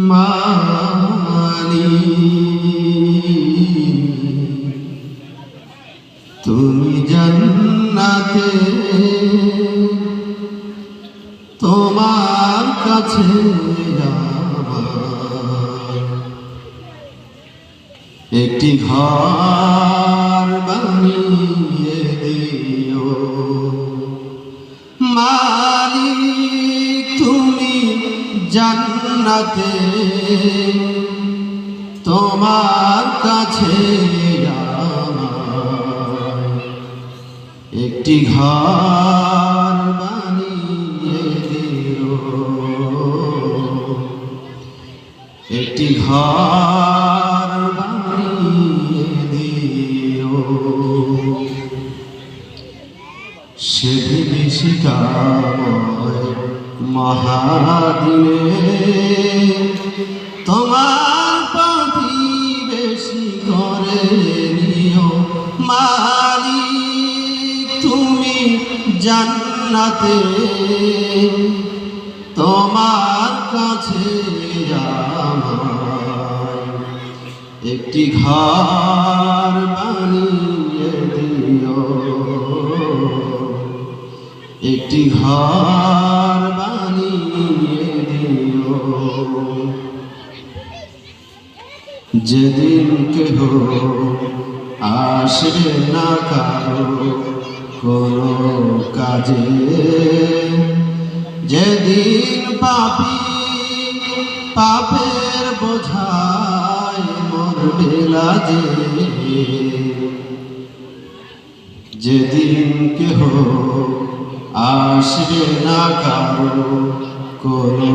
মানি তুমি জান্নাতে তোমার কাছে একটি ঘর বানিয়ে দিও মালিক তুমি জান্নাতে তোমার কাছে একটি ঘর বানিয়ে দিও একটি ঘর বানিয়ে দিও সে বিভীষিকাময় মহাদিনে তোমার প্রতিবেশী করে নিও মালিক তুমি জান্নাতে তোমার কাছে একটি ঘর বানিয়ে দিও একটি ঘর বানিয়ে দিও যেদিন কেহ আসবে না কারো কোনো কাজে যেদিন পাপী পাপের বোঝায় মরবে লাজে যেদিন কেহ আসবে না কারো কোনো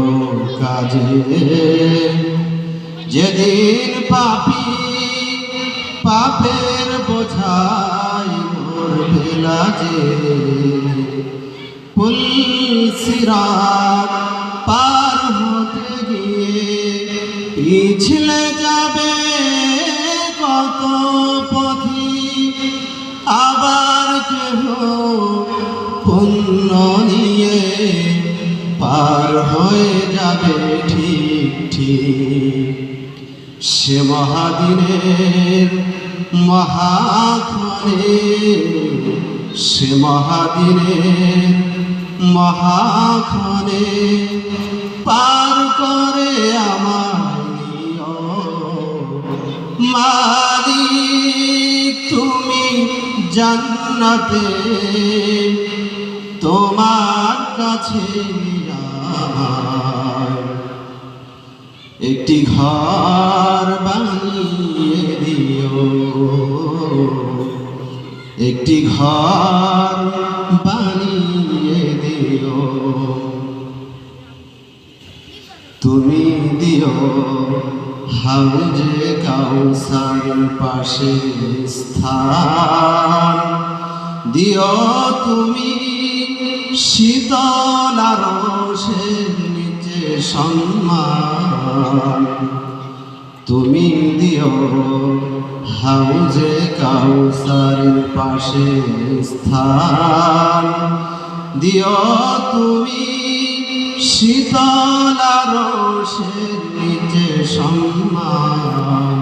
কাজে যেদিন পাপী পাপের বোঝায় মরবে লাজে পুল সিরাত পার হতে গিয়ে পিছলে যাবে কত পথি আবার কেহ পুণ্য নিয়ে পার হয়ে যাবে ঠিক ঠিক সে মহাদিনের মহাক্ষণে সে মহাদিনের মহাক্ষণে পার করে আমার নিও মালিক তুমি জান্নাতে তোমার কাছে একটি ঘর বানিয়ে দিও একটি ঘর বানিয়ে দিও তুমি দিও হাউজে কাউসার পাশে স্থান দিও তুমি শীতল আরশের নিচে সম্মান তুমি দিও হাউজে কাউসারের পাশে স্থান দিও তুমি শীতল আরশের নিচে সম্মান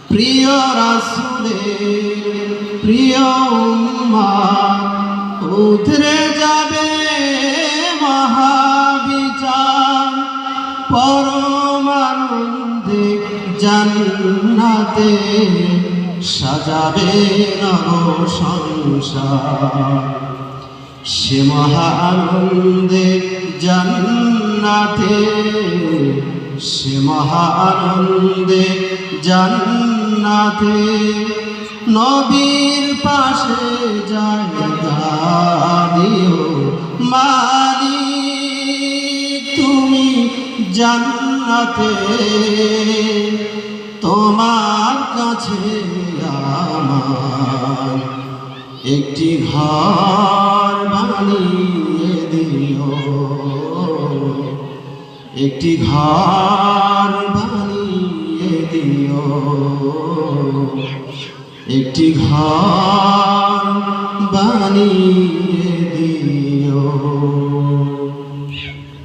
প্রিয় রাসূলের প্রিয় উম্মাহ উতরে যাবে মহাবিচার পরমানন্দে জান্নাতে সাজাবে নব সংসার সে মহানন্দে জান্নাতে সে মহানন্দে জান্নাতে নবীর পাশে জায়গা দিও মালিক তুমি জান্নাতে তোমার কাছে আমার একটি ঘর বানিয়ে দিও একটি ঘর বানিয়ে দিও একটি ঘর বানিয়ে